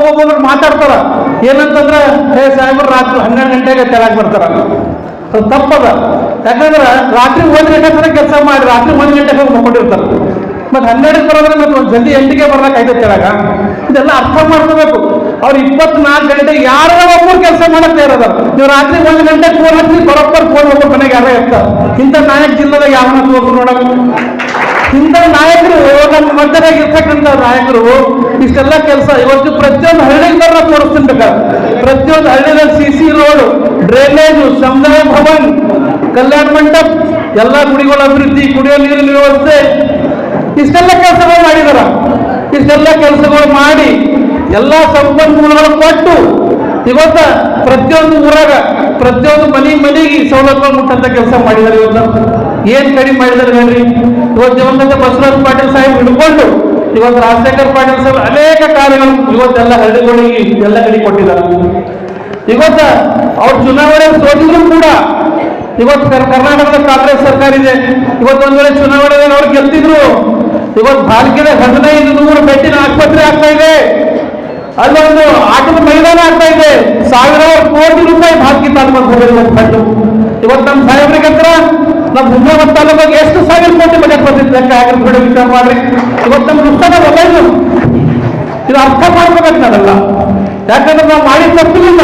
ಒಬ್ಬೊಬ್ಬರು ಮಾತಾಡ್ತಾರ ಏನಂತಂದ್ರೆ ಹೇ ಸಾಹೇಬ್ರು ರಾತ್ರಿ 12 ಗಂಟೆಗೆ ತೆಳಗ್ ಬರ್ತಾರ. ಅದು ತಪ್ಪದ. ಯಾಕಂದ್ರೆ ರಾತ್ರಿ 1 ಗಂಟೆ ತನಕ ಕೆಲಸ ಮಾಡಿ ರಾತ್ರಿ 1 ಗಂಟೆಗೆ ಹೋಗಿ ಮಕ್ಕೊಂಡಿರ್ತಾರೆ. ಮತ್ತೆ 12ಕ್ಕೆ ಬರೋದ್ರೆ ಮತ್ತೆ ಒಂದು ಜಲ್ದಿ 8ಗೆ ಬರ್ಲಕ್ಕೆ ಐತೆ ತೆಳಗ. ಇದೆಲ್ಲ ಅರ್ಥ ಮಾಡ್ಕೋಬೇಕು. ಅವ್ರು 24 ಗಂಟೆ ಯಾರೋ ಒಬ್ಬರು ಕೆಲಸ ಮಾಡಕ್ಕೆ ಇರೋದ. ನೀವು ರಾತ್ರಿ 1 ಗಂಟೆ ಫೋನ್ ಹಚ್ಚಿ ಬರೋಬ್ಬರ್ ಫೋನ್ ಒಬ್ಬರು ಮನೆಗೆ ಯಾರೋ ಇರ್ತಾರೆ. ಇಂಥ ನಾಯಕ ಜಿಲ್ಲೆದಾಗ ಯಾವನ ಹೋದ್ರು ನೋಡಕ್. ಇಂಥ ನಾಯಕರು ನಮ್ಮ ಮಧ್ಯದಾಗ ಇರ್ತಕ್ಕಂಥ ನಾಯಕರು ಇಷ್ಟೆಲ್ಲ ಕೆಲಸ ಇವತ್ತು ಪ್ರತಿಯೊಂದು ಹಳ್ಳಿಗಳನ್ನ ತೋರಿಸ್ತೀನಿ ಬೇಕಾದ್ರೆ. ಪ್ರತಿಯೊಂದು ಹಳ್ಳಿಯಲ್ಲಿ CC ರೋಡ್, ಡ್ರೈನೇಜು, ಸಮುದಾಯ ಭವನ್, ಕಲ್ಯಾಣ ಮಂಟಪ, ಎಲ್ಲ ಗುಡಿಗಳ ಅಭಿವೃದ್ಧಿ, ಕುಡಿಯೋ ನೀರಿನ ವ್ಯವಸ್ಥೆ, ಇಷ್ಟೆಲ್ಲ ಕೆಲಸಗಳು ಮಾಡಿದಾರ. ಇಷ್ಟೆಲ್ಲ ಕೆಲಸಗಳು ಮಾಡಿ ಎಲ್ಲ ಸಂಪನ್ಮೂಲಗಳು ಕೊಟ್ಟು ಇವತ್ತ ಪ್ರತಿಯೊಂದು ಊರಾಗ ಪ್ರತಿಯೊಂದು ಮನೆಗೆ ಸೌಲಭ್ಯ ಮುಟ್ಟಂತ ಕೆಲಸ ಮಾಡಿದ್ದಾರೆ. ಇವತ್ತು ಏನ್ ಕಡಿಮೆ ಮಾಡಿದ್ದಾರೆ ಹೇಳ್ರಿ. ಇವತ್ತು ದಿವಂಗತ ಬಸವರಾಜ ಪಾಟೀಲ್ ಸಾಹೇಬ್ ಹಿಡ್ಕೊಂಡು ಇವತ್ತು ರಾಜಶೇಖರ್ ಪಾಟೀಲ್ ಸಾಹೇಬ್ ಅನೇಕ ಕಾರ್ಯಗಳು ಇವತ್ತೆಲ್ಲ ಹಳ್ಳಿಗಳಿಗೆ ಎಲ್ಲ ಕಡೆ ಕೊಟ್ಟಿದ್ದಾರೆ. ಇವತ್ತ ಅವ್ರ ಚುನಾವಣೆ ಸೋತಿದ್ರು ಕೂಡ ಇವತ್ತು ಕರ್ನಾಟಕದ ಕಾಂಗ್ರೆಸ್ ಸರ್ಕಾರ ಇದೆ. ಇವತ್ತೊಂದ್ ವೇಳೆ ಚುನಾವಣೆ ಅವ್ರು ಗೆಲ್ತಿದ್ರು. ಇವತ್ತು ಭಾಲ್ಕಿದ 1500 ಬೆಡ್ಡಿನ ಆಸ್ಪತ್ರೆ ಆಗ್ತಾ ಇದೆ. ಅಲ್ಲೊಂದು ಆಟದ ಮೈದಾನ ಆಗ್ತಾ ಇದೆ. ಸಾವಿರಾರು ಕೋಟಿ ರೂಪಾಯಿ ಭಾಲ್ಕಿ ತಾಲೂಕು ಹೋಗಿರುವಂತದ್ದು. ಇವತ್ತು ನಮ್ಮ ಸಾಹೇಬ್ರಿಗೆ ಹತ್ರ ನಮ್ಮ ಹುಮ್ನಾಬಾದ್ ತಾಲೂಕಿಗೆ ಎಷ್ಟು ಸಾವಿರ ಕೋಟಿ ಬಜೆಟ್ ಬಂದಿತ್ತು ಲೆಕ್ಕ ಆಗಿರ್ಬೇಡಿ, ವಿಚಾರ ಮಾಡ್ರಿ. ಇವತ್ತು ನಮ್ಮ ನುಕ್ಸಾನ ಒಳ್ಳೆಯದು. ಇದು ಅರ್ಥ ಮಾಡ್ಕೋಬೇಕು ನಾವೆಲ್ಲ. ಯಾಕಂದ್ರೆ ನಾವು ಮಾಡಿದ ತಪ್ಪಿಲ್ಲ,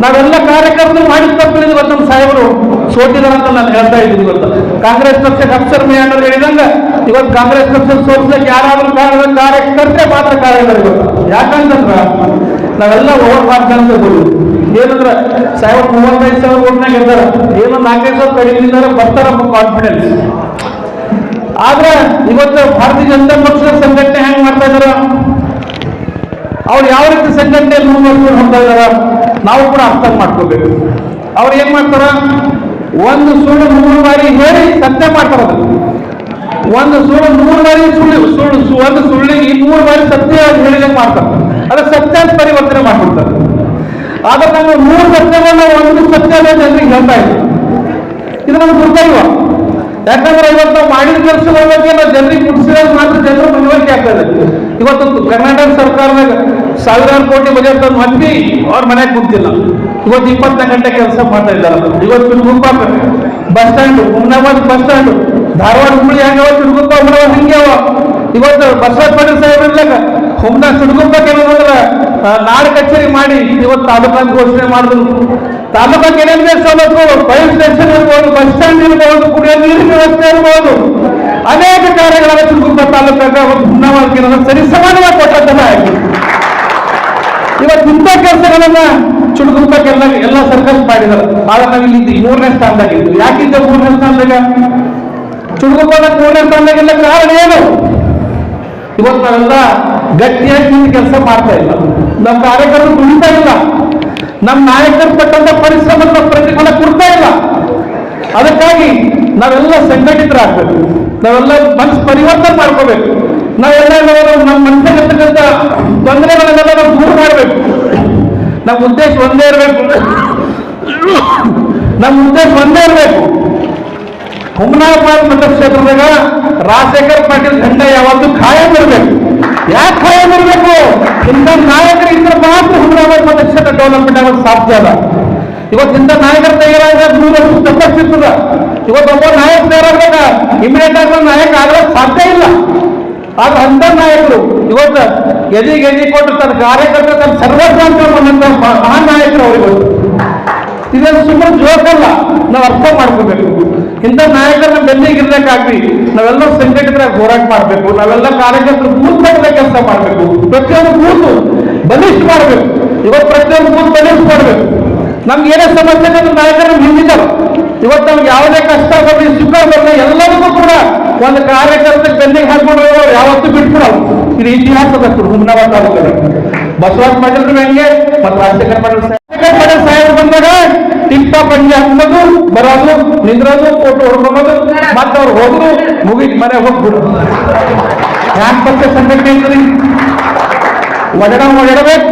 ನಾವೆಲ್ಲ ಕಾರ್ಯಕರ್ತರು ಮಾಡಿದ ತಪ್ಪಿಲ್ಲ. ಇವತ್ತು ನಮ್ಮ ಸಾಹೇಬರು ಸೋತಿದಾರ ಅಂತ ನಾನು ಹೇಳ್ತಾ ಇದ್ದೀನಿ. ಇವತ್ತು ಕಾಂಗ್ರೆಸ್ ಪಕ್ಷಕ್ಕೆ ಅಫ್ಸರ್ ಮೇಯಣ್ಣರು ಹೇಳಿದಂಗ ಇವತ್ತು ಕಾಂಗ್ರೆಸ್ ಪಕ್ಷ ಸೋಲಿಸಕ್ಕೆ ಯಾರಾದ್ರೂ ಕಾರ್ಯಕರ್ತರೆ ಮಾತ್ರ ಕಾರಣ. ಇವತ್ತು ಯಾಕಂತಂದ್ರ ನಾವೆಲ್ಲ ಓವರ್ ಮಾರ್ಕ್ ಅಂತ ಬೋದು. ಏನಂದ್ರೆ ಸಾಹೇಬ್ 35,000 ಓಟ್ನಾಗ ಇದ್ದಾರೆ. ಏನೋ 4-5 ಕಡಿಮೆ ಬರ್ತಾರ ಕಾನ್ಫಿಡೆನ್ಸ್. ಆದ್ರೆ ಇವತ್ತು ಭಾರತೀಯ ಜನತಾ ಪಕ್ಷದ ಸಂಘಟನೆ ಹೆಂಗ್ ಮಾಡ್ತಾ ಇದಾರ, ಅವ್ರು ಯಾವ ರೀತಿ ಸಂಘಟನೆಯಲ್ಲಿ ಮುಂದುವರ್ಸ್ಕೊಂಡು ಹೋಗ್ತಾ ಇದಾರ ನಾವು ಕೂಡ ಅರ್ಥ ಮಾಡ್ಕೋಬೇಕು. ಅವ್ರು ಏನ್ ಮಾಡ್ತಾರ, ಒಂದು ಸುಳ್ಳು 3 ಬಾರಿ ಹೇಳಿ ಸತ್ಯ ಮಾಡ್ತಾರ. ಒಂದು ಸುಳ್ಳು 3 ಬಾರಿ ಒಂದು ಸುಳ್ಳಿಗೆ 3 ಬಾರಿ ಸತ್ಯ ಹೇಳಿದಂಗೆ ಮಾಡ್ತಾರೆ. ಅದ್ರ ಸತ್ಯ ಪರಿವರ್ತನೆ ಮಾಡ್ಬಿಡ್ತಾರೆ. ಆದ್ರೆ ನಾವು 3 ಸತ್ಯಗಳನ್ನ ಒಂದು ಸತ್ಯ ಜನರಿಗೆ ಹೇಳ್ತಾ ಇದ್ದೀವಿ. ಇದು ನಮ್ಗೆ ಗುರ್ತೈವ. ಯಾಕಂದ್ರೆ ಇವತ್ತು ನಾವು ಮಾಡಿದ ಕೆಲಸಗಳ ಬಗ್ಗೆ ನಾವು ಜನರಿಗೆ ಮುಟ್ಟಿಸಿದಾಗ ಮಾತ್ರ ಜನರು ಮನವರಿಕೆ ಆಗ್ತದೆ. ಇವತ್ತು ಕರ್ನಾಟಕ ಸರ್ಕಾರದಾಗ ಸಾವಿರಾರು ಕೋಟಿ ಬಜೆಟ್ ತಂದು ಮಂದಿ ಅವ್ರ ಮನೆಗೆ ಕುಂತಿಲ್ಲ. ಇವತ್ತು 24 ಗಂಟೆ ಕೆಲಸ ಮಾಡ್ತಾ ಇದ್ದಾರೆ. ಇವತ್ತು Chitguppa bus stand, Humnabad bus stand, Dharwad Hubballi ಹೆಂಗವ, ಚಿಡುಗುಪ್ಪ ಹುಮ್ನಾಬಾದ್ ಹೆಂಗ್ಯಾವ. ಇವತ್ತು ಬಸವರಾಜ ಪಾಟೀಲ್ ಸಾಹೇಬ್ ಇರ್ಲಾಗ ಹುಮ್ನಾ ಚಿಡುಗುಪ್ಪಕ್ಕೆ ಏನಂದ್ರೆ ನಾಡ ಕಚೇರಿ ಮಾಡಿ ಇವತ್ತು ತಾಲೂಕನ್ನು ಘೋಷಣೆ ಮಾಡಿದ್ರು. ತಾಲೂಕಕ್ಕೆ ಏನೇನು ಬೇಕು ಸವಲತ್ತುಗಳು, ಫೈರ್ ಸ್ಟೇಷನ್ ಇರ್ಬೋದು, ಬಸ್ ಸ್ಟ್ಯಾಂಡ್ ಇರ್ಬೋದು, ಕುಡಿಯೋ ನೀರಿನ ವ್ಯವಸ್ಥೆ ಇರ್ಬೋದು, ಅನೇಕ ಕಾರ್ಯಗಳನ್ನ ಚಿಡುಗುಪ್ಪ ತಾಲೂಕಾಗ ಒಂದು ಹುಮ್ನಾಬಾದ್ಗೆ ಸರಿ ಸಮಾನವಾಗಿ ಕೊಟ್ಟಂತಹ ಆಯ್ತು. ಇವತ್ತು ಇಂಥ ಕೆಲಸಗಳನ್ನ ಚಿಡುಗುಪ್ಪಕ್ಕೆಲ್ಲ ಎಲ್ಲ ಸರ್ಕಾರ ಮಾಡಿದ್ದಾರೆ. ಆದ್ರೆ ನಾವು ಇಲ್ಲಿ 3ನೇ ಸ್ಥಾನದಾಗಿದ್ದು. ಯಾಕಿದ್ದ 3ನೇ ಸ್ಥಾನದಾಗ? ಚಿಡುಗುಪ್ಪದ 3ನೇ ಸ್ಥಾನದಾಗಿಲ್ಲ. ಕಾರಣ ಏನು? ಇವತ್ತು ನಾವೆಲ್ಲ ಗಟ್ಟಿಯಾಗಿ ನಿಂತು ಕೆಲಸ ಮಾಡ್ತಾ ಇಲ್ಲ. ನಮ್ಮ ಕಾರ್ಯಕರ್ತರು ದುಡಿತಾ ಇಲ್ಲ. ನಮ್ಮ ನಾಯಕರು ಪಟ್ಟಂತ ಪರಿಶ್ರಮದ ಪ್ರತಿಫಲ ಕೊಡ್ತಾ ಇಲ್ಲ. ಅದಕ್ಕಾಗಿ ನಾವೆಲ್ಲ ಸಂಘಟಿತರಾಗಬೇಕು. ನಾವೆಲ್ಲ ಮನಸ್ಸು ಪರಿವರ್ತನೆ ಮಾಡ್ಕೋಬೇಕು. ನಾವೆಲ್ಲ ನಮ್ಮ ಮನಸ್ಸಿಗಿರ್ತಕ್ಕಂಥ ತೊಂದರೆಗಳನ್ನೆಲ್ಲ ನಾವು ದೂರ ಮಾಡಬೇಕು. ನಮ್ಮ ಉದ್ದೇಶ ಒಂದೇ ಇರಬೇಕು. ನಮ್ಮ ಉದ್ದೇಶ ಒಂದೇ ಇರಬೇಕು. ಹುಮ್ನಾಬಾದ್ ಮತಕ್ಷೇತ್ರದಾಗ ರಾಜಶೇಖರ್ ಪಾಟೀಲ್ ದಂಡ ಯಾವತ್ತು ಖಾಯಂ ಇರಬೇಕು. ಯಾಕೆ ಖಾಯಂ ಇರಬೇಕು? ಇಂಥ ನಾಯಕರು ಇದ್ರೆ ಮಾತ್ರ ಹುಮ್ನಾಬಾದ್ ಮತಕ್ಷೇತ್ರ ಡೆವಲಪ್ಮೆಂಟ್ ಆಗೋದು ಸಾಧ್ಯ ಅದ. ಇವತ್ತಿಂದ ನಾಯಕರ ತಯಾರಾಗ 3 ವರ್ಷ ತಪ್ಪಿರ್ತದ. ಇವತ್ತೊಬ್ಬ ನಾಯಕ ತಯಾರಾಗ ಇಮಿಡಿಯೇಟ್ ಆಗಿ ನಾಯಕ ಆಗೋದು ಸಾಧ್ಯ ಇಲ್ಲ. ಆದ್ರೆ ಅಂತ ನಾಯಕರು ಇವತ್ತು ಎದಿ ಕೊಟ್ಟು ತನ್ನ ಕಾರ್ಯಕರ್ತ ತನ್ನ ಸರ್ವಸ್ವ ಅಂತ ಮಹಾನ್ ನಾಯಕರು ಅವರು ಇವತ್ತು. ಇದನ್ನು ಸುಮ್ಮನೆ ಜೋಕಲ್ಲ, ನಾವು ಅರ್ಥ ಮಾಡ್ಕೋಬೇಕು. ಇಂಥ ನಾಯಕರನ್ನ ಬೆನ್ನಿಗಿರ್ಬೇಕಾಗ್ಲಿ ನಾವೆಲ್ಲ ಸಂಘಟಿತರಾಗಿ ಹೋರಾಟ ಮಾಡಬೇಕು. ನಾವೆಲ್ಲ ಕಾರ್ಯಕರ್ತರು ಬೂತ್ ಮಟ್ಟದ ಕೆಲಸ ಮಾಡಬೇಕು. ಪ್ರತಿಯೊಂದು ಬೂತು ಬಲಿಷ್ಠ ಮಾಡಬೇಕು. ಇವತ್ತು ಪ್ರತಿಯೊಂದು ಬೂತ್ ಬಲಿಷ್ಠ ಮಾಡಬೇಕು. ನಮ್ಗೆ ಏನೇ ಸಮಸ್ಯೆ ಅಂದ್ರೆ ನಾಯಕರನ್ನ ಹಿಂದಿದ್ದಾರೆ. ಇವತ್ತು ನಮ್ಗೆ ಯಾವುದೇ ಕಷ್ಟ ಬರಲಿ ಸುಖ ಬರಲಿ ಎಲ್ಲರಿಗೂ ಕೂಡ ಒಂದು ಕಾರ್ಯಕರ್ತ ಬೆನ್ನಿಗೆ ಹಾಕೊಂಡು ಯಾವತ್ತೂ ಬಿಟ್ಬಿಡಲ್ಲ. ಇದು ಇತಿಹಾಸದ ಹುಮ್ನಾಬಾದ್ ತಾಲೂಕಲ್ಲಿ ಬಸವರಾಜ ಪಾಟೀಲ್ ಹೆಂಗೆ ಮತ್ತು ರಾಜಶೇಖರ್ ಪಾಟೀಲ್ ಸಾಹೇಬ್ ಬಂದಾಗ ಟಿಪ್ಪ ಪಂಜೆ ಹಾಕೋದು, ಬರೋದು, ನಿಂದ್ರೋದು, ಫೋಟೋ ಹೊಡ್ಕೊಳ್ಳೋದು, ಮತ್ತೆ ಅವ್ರು ಹೋದ್ರು ಮುಗಿದ್ ಮನೆ ಹೋಗ್ಬಿಡು. ಹ್ಯಾಂಗ್ ಪಕ್ಷ ಸಂಘಟನೆ ಇರ್ತದೆ.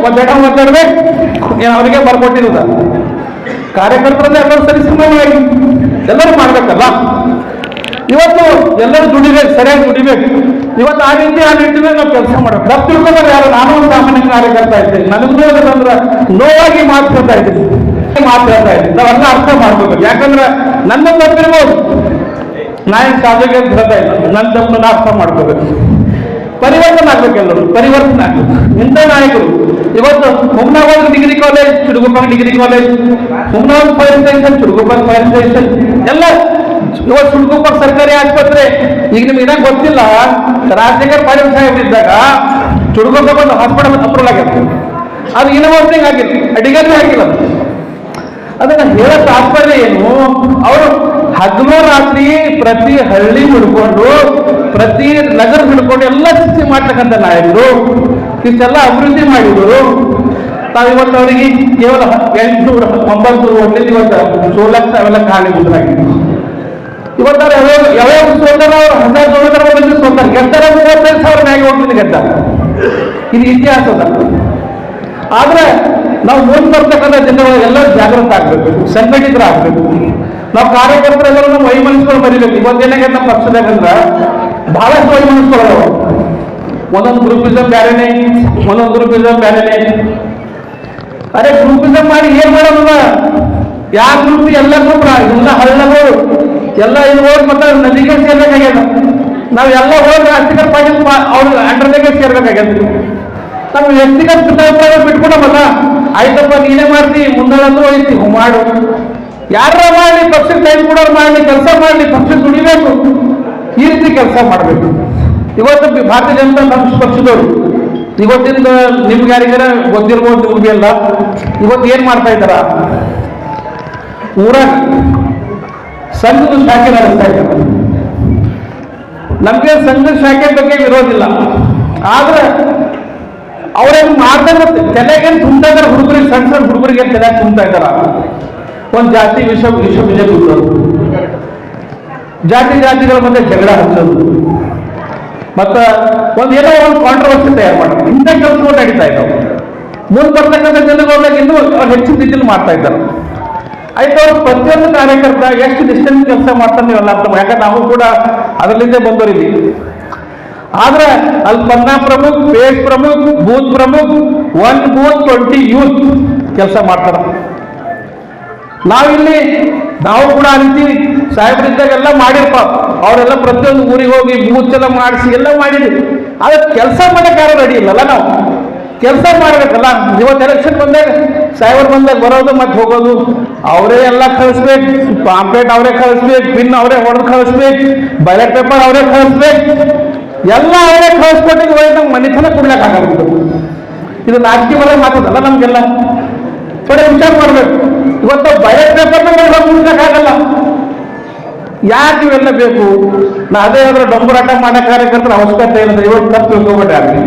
ಒದ್ದಾಡಬೇಕು ಏನು ಅವರಿಗೆ ಬರ್ಕೊಟ್ಟಿರೋದ. ಕಾರ್ಯಕರ್ತರನ್ನ ಎಲ್ಲರೂ ಸರಿಸಮಾನವಾಗಿ ಎಲ್ಲರೂ ಮಾಡ್ಬೇಕಲ್ಲ. ಇವತ್ತು ಎಲ್ಲರೂ ದುಡಿಬೇಕು, ಸರಿಯಾಗಿ ದುಡಿಬೇಕು. ಇವತ್ತು ಆ ನಿಟ್ಟಿನಲ್ಲಿ ನಾವು ಕೆಲಸ ಮಾಡಬೇಕು. ತಪ್ಪು ತಿಳ್ಕೊಂಡ್ರೆ ಯಾರು, ನಾನು ಒಂದು ಸಾಮಾನ್ಯ ಕಾರ್ಯಕರ್ತ ಇದ್ದೀನಿ, ನನಗೂ ಅಂದ್ರೆ ನೋವಾಗಿ ಮಾತಾಡ್ತಾ ಇದ್ದೀನಿ, ನಾವೆಲ್ಲ ಅರ್ಥ ಮಾಡ್ಕೋಬೇಕು. ಯಾಕಂದ್ರೆ ನನ್ನ ತಪ್ಪಿರ್ಬೋದು, ನಾ ಏನು ಸಾಧಕ ಅಂತ ಹೇಳ್ತಾ ಇಲ್ಲ, ನನ್ನ ತಪ್ಪನ್ನ ಅರ್ಥ ಮಾಡ್ಕೋಬೇಕು. ಪರಿವರ್ತನೆ ಆಗ್ಬೇಕು, ಎಲ್ಲರೂ ಪರಿವರ್ತನೆ ಆಗ್ಬೇಕು. ಇಂಥ ನಾಯಕರು ಇವತ್ತು Humnabad degree college, Chitguppa degree college, Humnabad fire station, Chitguppa fire station ಎಲ್ಲ, ಇವತ್ತು ಚುಡುಗುಪ್ಪ ಸರ್ಕಾರಿ ಆಸ್ಪತ್ರೆ. ಈಗ ನಿಮ್ಗೆ ಇದಾಗ ಗೊತ್ತಿಲ್ಲ, ರಾಜಶೇಖರ್ ಪಾಟೀಲ್ ಸಾಹೇಬ್ ಇದ್ದಾಗ ಚುಡುಗುಪ್ಪ ಒಂದು ಹಾಸ್ಪಿಟಲ್ ಅಪ್ರೂವಲ್ ಆಗಿತ್ತು, ಅದು ಇನೋವೇಟಿಂಗ್ ಆಗಿಲ್ಲ, ಅಡಿಗಲ್ಲೇ ಆಗಿಲ್ಲ. ಅದನ್ನ ಹೇಳೋ ತಾತ್ಪರ್ಯ ಏನು, ಅವರು ಹಗಲು ರಾತ್ರಿ ಪ್ರತಿ ಹಳ್ಳಿ ಹಿಡ್ಕೊಂಡು, ಪ್ರತಿ ನಗರ ಹಿಡ್ಕೊಂಡು ಎಲ್ಲ ಸೃಷ್ಟಿ ಮಾಡ್ತಕ್ಕಂಥ ನಾಯಕರು, ಇಷ್ಟೆಲ್ಲ ಅಭಿವೃದ್ಧಿ ಮಾಡಿದ್ರು. ತಾವಿವತ್ತು ಅವರಿಗೆ ಕೇವಲ 800-900 ಹೋಟ್ಲಿಂದ ಇವತ್ತು 16 ಲಕ್ಷ ಅವೆಲ್ಲ ಕಾರಣೀಭೂತರಾಗಿತ್ತು. ಇವತ್ತು ಯಾವ್ಯಾವ ಸೋದರ ಅವರು 1000 ಮಂದಿ ಸೋತಾರೆ, ಗೆದ್ದರೆ 35,000 ಮ್ಯಾಗೆ ಹೋಗ್ಲಿಂದ ಗೆದ್ದಾರೆ. ಇದು ಇತಿಹಾಸದ. ಆದ್ರೆ ನಾವು ಮುಂದೆ ಬರ್ತಕ್ಕಂಥ ಜನರು ಎಲ್ಲ ಜಾಗೃತ ಆಗ್ಬೇಕು, ಸಂಘಟಿತರಾಗಬೇಕು. ನಾವು ಕಾರ್ಯಕರ್ತರೆಲ್ಲರೂ ನಮ್ಮ ವೈಮನಸ್ಸುಗಳು ಮರಿಬೇಕು. ಇವತ್ತೇನಾಗ ನಮ್ಮ ಪಕ್ಷದಾಗಂದ್ರ ಬಹಳಷ್ಟು ವೈಮನಸ್ಸುಗಳು, ಒಂದೊಂದು ಗ್ರೂಪಿಸಮ್ ಬ್ಯಾರೇನೆ, ಒಂದೊಂದು ಗ್ರೂಪಿಸಮ್ ಬ್ಯಾರೇನೆ. ಅರೆ ಗ್ರೂಪಿಸಮ್ ಮಾಡಿ ಏನ್ ಮಾಡೋದಲ್ಲ, ಯಾವ ಗ್ರೂಪ್ ಎಲ್ಲ ಗ್ರೂಪ್ ಎಲ್ಲ ಹಳ್ಳಗಳು ಎಲ್ಲ ಇಲ್ಲಿ ಹೋಗಿ ಮತ್ತೆ ನದಿಗೆ ಸೇರ್ಬೇಕಾಗ್ಯದ. ನಾವು ಎಲ್ಲ ಹೋಗಿ ರಾಜಶೇಖರ್ ಪಾಟೀಲ್ ಅವ್ರ ಅಂಡರ್ದಾಗೆ ಸೇರ್ಬೇಕಾಗ್ಯದ. ನಾವು ವ್ಯಕ್ತಿಗತ ಭಿನ್ನಾಭಿಪ್ರಾಯ ಬಿಟ್ಕೊಡಮಲ್ಲ, ಆಯ್ತಪ್ಪ ನೀನೇ ಮಾಡ್ತಿ, ಮುಂದೊಂದು ಐತಿ ಮಾಡು, ಯಾರ ಮಾಡಲಿ, ಪಕ್ಷಕ್ಕೆ ಟೈಮ್ ಕೊಡೋರು ಮಾಡಲಿ, ಕೆಲಸ ಮಾಡಲಿ, ಪಕ್ಷಕ್ಕೆ ದುಡಿಬೇಕು, ಈ ರೀತಿ ಕೆಲಸ ಮಾಡಬೇಕು. ಇವತ್ತು ಭಾರತೀಯ ಜನತಾ ಪಕ್ಷದವರು ಇವತ್ತಿಂದ ನಿಮ್ಗೆ ಯಾರಿಗಾರ ಗೊತ್ತಿರ್ಬೋದು, ನಿಮ್ಗೆ ಎಲ್ಲ ಇವತ್ತು ಏನ್ ಮಾಡ್ತಾ ಇದ್ದಾರ, ಊರಾಗ ಸಂಘದ ಶಾಖೆ ನಡೆಸ್ತಾ ಇದ್ದಾರೆ. ನಮ್ಗೆ ಸಂಘದ ಶಾಖೆ ಬಗ್ಗೆ ವಿರೋಧಿಲ್ಲ, ಆದ್ರೆ ಅವ್ರೇನು ಮಾಡ್ತಾರೆ, ತಲೆಗೇನು ತುಂಬ್ತಾ ಇದಾರೆ ಹುಡುಗರಿಗೆ, ಸಣ್ಣ ಸಣ್ಣ ಹುಡುಗರಿಗೆ ತಲೆ ತುಂಬ್ತಾ ಇದ್ದಾರ. ಒಂದು ಜಾತಿ ವಿಷ ಜಾತಿಗಳ ಮಧ್ಯೆ ಜಗಳ ಹಚ್ಚೋದು, ಮತ್ತ ಏನೋ ಒಂದು ಕಾಂಟ್ರವರ್ಸಿ ತಯಾರು ಮಾಡ್ತಾರೆ. ಇಂಥ ಕೆಲಸಗಳು ನಡೀತಾ ಇದ್ದಾವೆ. ಮುಂದೆ ಬರ್ತಕ್ಕಂಥ ಜನಗಳಾಗ ಇನ್ನೂ ಅವ್ರು ಹೆಚ್ಚಿನ ರೀತಿಯಲ್ಲಿ ಮಾಡ್ತಾ ಇದ್ದಾರೆ. ಆಯ್ತು, ಅವ್ರು ಪ್ರತಿಯೊಂದು ಕಾರ್ಯಕರ್ತ ಎಷ್ಟು ಡಿಸ್ಟೆನ್ಸ್ ಕೆಲಸ ಮಾಡ್ತಾರೆ ನೀವೆಲ್ಲ ಅರ್ಥ, ಯಾಕಂದ್ರೆ ನಾವು ಕೂಡ ಅದರಲ್ಲಿಂದೇ ಬಂದವರಿಲ್ಲಿ. ಆದ್ರೆ ಅಲ್ಲಿ ಪನ್ನ ಪ್ರಮುಖ, ಪೇಜ್ ಪ್ರಮುಖ, ಬೂತ್ ಪ್ರಮುಖ, 1 ಬೂತ್ 20 ಯೂತ್ ಕೆಲಸ ಮಾಡ್ತಾರ. ನಾವಿಲ್ಲಿ ನಾವು ಕೂಡ ಆ ರೀತಿ ಸಾಹೇಬರಿದ್ದಾಗೆಲ್ಲ ಮಾಡಿರ್ಪ, ಅವರೆಲ್ಲ ಪ್ರತಿಯೊಂದು ಊರಿಗೆ ಹೋಗಿ ಬೂತ್ ಎಲ್ಲ ಮಾಡಿಸಿ ಎಲ್ಲ ಮಾಡಿದ್ವಿ. ಆದ್ರೆ ಕೆಲಸ ಮಾಡಕ್ಕೆ ಯಾರು ರೆಡಿ ಇಲ್ಲಲ್ಲ. ನಾವು ಕೆಲಸ ಮಾಡ್ಬೇಕಲ್ಲ. ಇವತ್ತು ಎಲೆಕ್ಷನ್ ಬಂದಾಗ ಸಾಹೇಬರು ಬಂದಾಗ ಬರೋದು ಮತ್ತೆ ಹೋಗೋದು, ಅವರೇ ಎಲ್ಲ ಕಳಿಸ್ಬೇಕು, ಪಾಂಪ್ಲೇಟ್ ಅವರೇ ಕಳಿಸ್ಬೇಕು, ಪಿನ್ ಅವರೇ ಹೊಡೆದು ಕಳಿಸ್ಬೇಕು, ಬ್ಯಾಲೆಟ್ ಪೇಪರ್ ಅವರೇ ಕಳಿಸ್ಬೇಕು, ಎಲ್ಲ ಅವರೇ ಕಳಿಸ್ಕೊಟ್ಟಿಗೆ ಹೋಗಿ ನಮ್ಗೆ ಮನೆತನ ಕೊಡ್ಲಿಕ್ಕೆ ಆಗಬೇಕು. ಇದು ನಾಟಕೀಯ ಒಳಗೆ ಮಾತದಲ್ಲ, ನಮ್ಗೆಲ್ಲ ಥೋಡೆ ವಿಚಾರ ಮಾಡ್ಬೇಕು. ಇವತ್ತು ಬ್ಯಾಲೆಟ್ ಪೇಪರ್ನ ಮುಗಿಸಕ್ಕಾಗಲ್ಲ. ಯಾಕೆ ಇವೆಲ್ಲ ಬೇಕು? ನಾ ಅದೇ ಆದ್ರೆ ಡೊಂಬರಾಟ ಮಾಡೋ ಕಾರ್ಯಕರ್ತರ ಅವಶ್ಯಕತೆ ಇಲ್ಲ. ಇವತ್ತು ತಪ್ಪು ತಿಳ್ಕೊಬೇಡಿ, ಯಾರಿಗೆ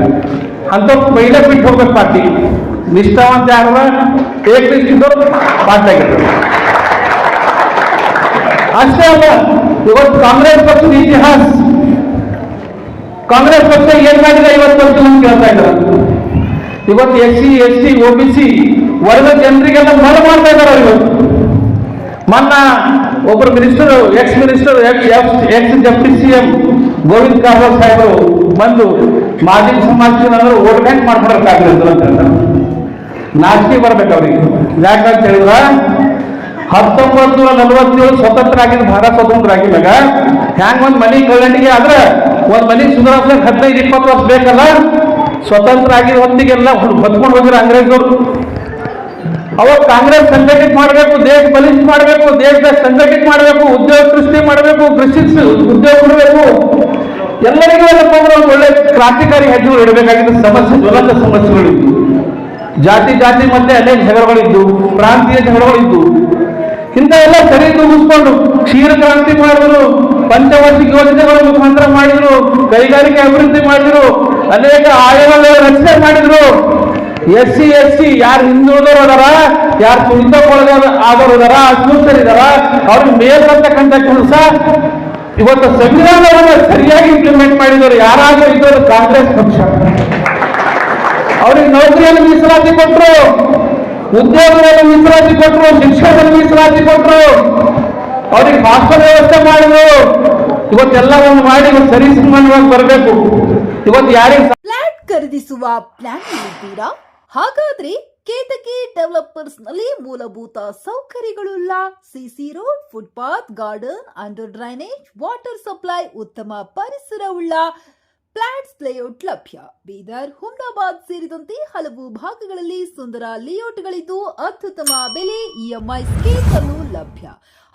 ಅಂತ ಪೈಲೆ ಬಿಟ್ಟು ಹೋಗ್ಬೇಕು. ಪಾರ್ಟಿ ನಿಷ್ಠಾವಂತ ಯಾರ ಏಕನಿಷ್ಠಿದ್ದವ್ರು ಪಾರ್ಟಿ ಆಗಿರ್ತಾರೆ. ಅಷ್ಟೇ ಅಲ್ಲ, ಇವತ್ತು ಕಾಂಗ್ರೆಸ್ ಪಕ್ಷದ ಇತಿಹಾಸ, ಕಾಂಗ್ರೆಸ್ ಪಕ್ಷ ಏನ್ ಮಾಡಿದೆ 50 ವರ್ಷ ಕೇಳ್ತಾ ಇದ್ದಾರೆ. ಇವತ್ತು SC ST OBC ವರ್ಗದ ಜನರಿಗೆಲ್ಲ ಮನ ಮಾಡ್ತಾ ಇದ್ದಾರೆ. ಇವತ್ತು ಮೊನ್ನ ಒಬ್ಬರು minister, ex deputy CM Govinda Karjol ಸಾಹೇಬರು ಬಂದು ಮಾಜಿ ಸಮಾಜಕ್ಕೆ ವೋಟ್ ಬ್ಯಾಂಕ್ ಮಾಡ್ಕೊಡಕ್ಕಾಗಲಿಲ್ಲ ಅಂತ ನಾಚಿಕೆ ಬರ್ಬೇಕು ಅವ್ರಿಗೆ. ಯಾಕಂತ ಹೇಳಿದ್ರ 1947 ಸ್ವತಂತ್ರ ಆಗಿದ್ದು, ಭಾರತ ಸ್ವತಂತ್ರ ಆಗಿದ್ದಾಗ ಹ್ಯಾಂಗ ಒಂದ್ ಮನೆ ಕಳ್ಳಂಡಿಗೆ ಆದ್ರೆ ಒಂದ್ ಮನೆ ಸುಧಾರಿಸ್ಲಿಕ್ಕೆ 15-20 ವರ್ಷ ಬೇಕಲ್ಲ. ಸ್ವತಂತ್ರ ಆಗಿದ ಹೊತ್ತಿಗೆಲ್ಲ ಹೊತ್ಕೊಂಡು ಹೋಗಿರೋ ಅಂಗ್ರೇಜರು. ಅವಾಗ ಕಾಂಗ್ರೆಸ್ ಸಂಘಟಿತ ಮಾಡಬೇಕು, ದೇಶ ಬಲಿಷ್ಠ ಮಾಡಬೇಕು, ದೇಶದಾಗ ಸಂಘಟಿತ ಮಾಡಬೇಕು, ಉದ್ಯೋಗ ಸೃಷ್ಟಿ ಮಾಡಬೇಕು, ಕೃಷಿ ಉದ್ಯೋಗ ಕೊಡಬೇಕು, ಎಲ್ಲರಿಗೂ ಏನಪ್ಪ ಅಂದ್ರೆ ಒಂದು ಒಳ್ಳೆ ಕ್ರಾಂತಿಕಾರಿ ಹೆಜ್ಜೆಗಳು ಇಡಬೇಕಾಗಿದ್ದ ಸಮಸ್ಯೆ, ಜ್ವಲಂತ ಸಮಸ್ಯೆಗಳಿದ್ದು. ಜಾತಿ ಮಧ್ಯೆ ಅನೇಕ ಜಗಳಗಳಿದ್ದು, ಪ್ರಾಂತೀಯ ಜಗಳಗಳಿದ್ದು. ಇಂಥ ಎಲ್ಲ ಸರಿ ತೂಗಿಸ್ಕೊಂಡು ಕ್ಷೀರ ಕ್ರಾಂತಿ ಮಾಡಿದ್ರು, ಪಂಚವಾರ್ಷಿಕ ಯೋಜನೆಗಳ ಮುಖಾಂತರ ಮಾಡಿದ್ರು, ಕೈಗಾರಿಕೆ ಅಭಿವೃದ್ಧಿ ಮಾಡಿದ್ರು, ಅನೇಕ ಆಯೋಗಗಳ ರಚನೆ ಮಾಡಿದ್ರು. SC ST ಯಾರು ಹಿಂದುಳಿದವರು ಅದಾರ, ಯಾರು ತುಳಿತಕ್ಕೊಳಗ ಆದವರು ಅದಾರ, ಅಸ್ಪೃಶ್ಯರಿದಾರ, ಅವ್ರಿಗೆ ಮೇಲ್ಬರ್ತಕ್ಕಂಥ ಕೆಲಸ. ಇವತ್ತು ಸಂವಿಧಾನವನ್ನು ಸರಿಯಾಗಿ ಇಂಪ್ಲಿಮೆಂಟ್ ಮಾಡಿದವರು ಯಾರಾದ್ರೂ ಇದ್ದವರು ಕಾಂಗ್ರೆಸ್ ಪಕ್ಷ. ಅವ್ರಿಗೆ ನೌಕರಿಯನ್ನು ಮೀಸಲಾತಿ ಕೊಟ್ಟರು, ಉದ್ಯೋಗವನ್ನು ಮೀಸಲಾತಿ ಕೊಟ್ಟರು, ಶಿಕ್ಷಣದಲ್ಲಿ ಮೀಸಲಾತಿ ಕೊಟ್ಟರು, ಅವ್ರಿಗೆ ಹಾಸ್ಟೆಲ್ ವ್ಯವಸ್ಥೆ ಮಾಡಿದ್ರು, ಇವತ್ತೆಲ್ಲ ಒಂದು ಮಾಡಿ ಇವತ್ತು ಸರಿ ಸಮಾನವಾಗಿ ಬರಬೇಕು. ಇವತ್ತು ಯಾರಿಗೆ ಫ್ಲಾಟ್ ಖರೀದಿಸುವ ಪ್ಲಾನ್ ಇದ್ದೀರಾ? ಹಾಗಾದ್ರೆ ಕೇತಕಿ ಡೆವಲಪರ್ಸ್ ನಲ್ಲಿ ಮೂಲಭೂತ ಸೌಕರ್ಯಗಳುಳ್ಳ CC road, footpath, garden, under drainage, water supply, ಉತ್ತಮ ಪರಿಸರವುಳ್ಳ ಫ್ಲಾಟ್ಸ್ ಲೇಔಟ್ ಲಭ್ಯ. ಬೀದರ್, ಹುಮ್ನಾಬಾದ್ ಸೇರಿದಂತೆ ಹಲವು ಭಾಗಗಳಲ್ಲಿ ಸುಂದರ ಲೇಔಟ್ಗಳಿದ್ದು ಅತ್ಯುತ್ತಮ ಬೆಲೆ, ಇಎಂಐ ಸ್ಕೀಮ್ ಅನ್ನು ಲಭ್ಯ.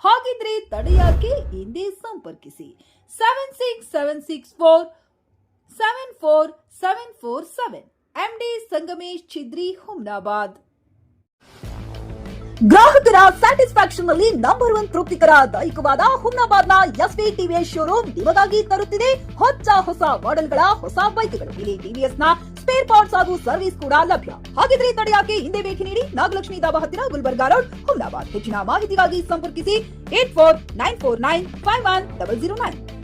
ಹಾಗಿದ್ರೆ ತಡೆಯಾಕೆ? ಹಿಂದೆ ಸಂಪರ್ಕಿಸಿ 7676474747 ಎಂಡಿ ಸಂಗಮೇಶ್ ಚಿದ್ರಿ, ಹುಮ್ನಾಬಾದ್. ಗ್ರಾಹಕರ ಸ್ಯಾಟಿಸ್ಫ್ಯಾಕ್ಷನ್ ನಲ್ಲಿ ನಂಬರ್ 1 ತೃಪ್ತಿಕರ ದೈಹಿಕವಾದ ಹುಮ್ನಾಬಾದ್ನ ಎಸ್ವಿ ಟಿವಿಎಸ್ ಶೋರೂಮ್ ನಿಮಗಾಗಿ ತರುತ್ತಿದೆ ಹೊಸ ಮಾಡೆಲ್ಗಳ ಹೊಸ ಬೈಕ್ಗಳು. ಇಲ್ಲಿ ಟಿವಿಎಸ್ ನ ಸ್ಪೇರ್ ಪಾರ್ಟ್ಸ್ ಹಾಗೂ ಸರ್ವಿಸ್ ಕೂಡ ಲಭ್ಯ. ಹಾಗಿದ್ರೆ ತಡೆಯಾಕೆ? ಹಿಂದೆ ಭೇಟಿ ನೀಡಿ. ನಾಗಲಕ್ಷ್ಮಿ ಧಾಬಾ ಹತ್ತಿರ, ಗುಲ್ಬರ್ಗಾ ರೋಡ್, ಹುಮ್ನಾಬಾದ್. ಹೆಚ್ಚಿನ ಮಾಹಿತಿಗಾಗಿ ಸಂಪರ್ಕಿಸಿ 8494951009.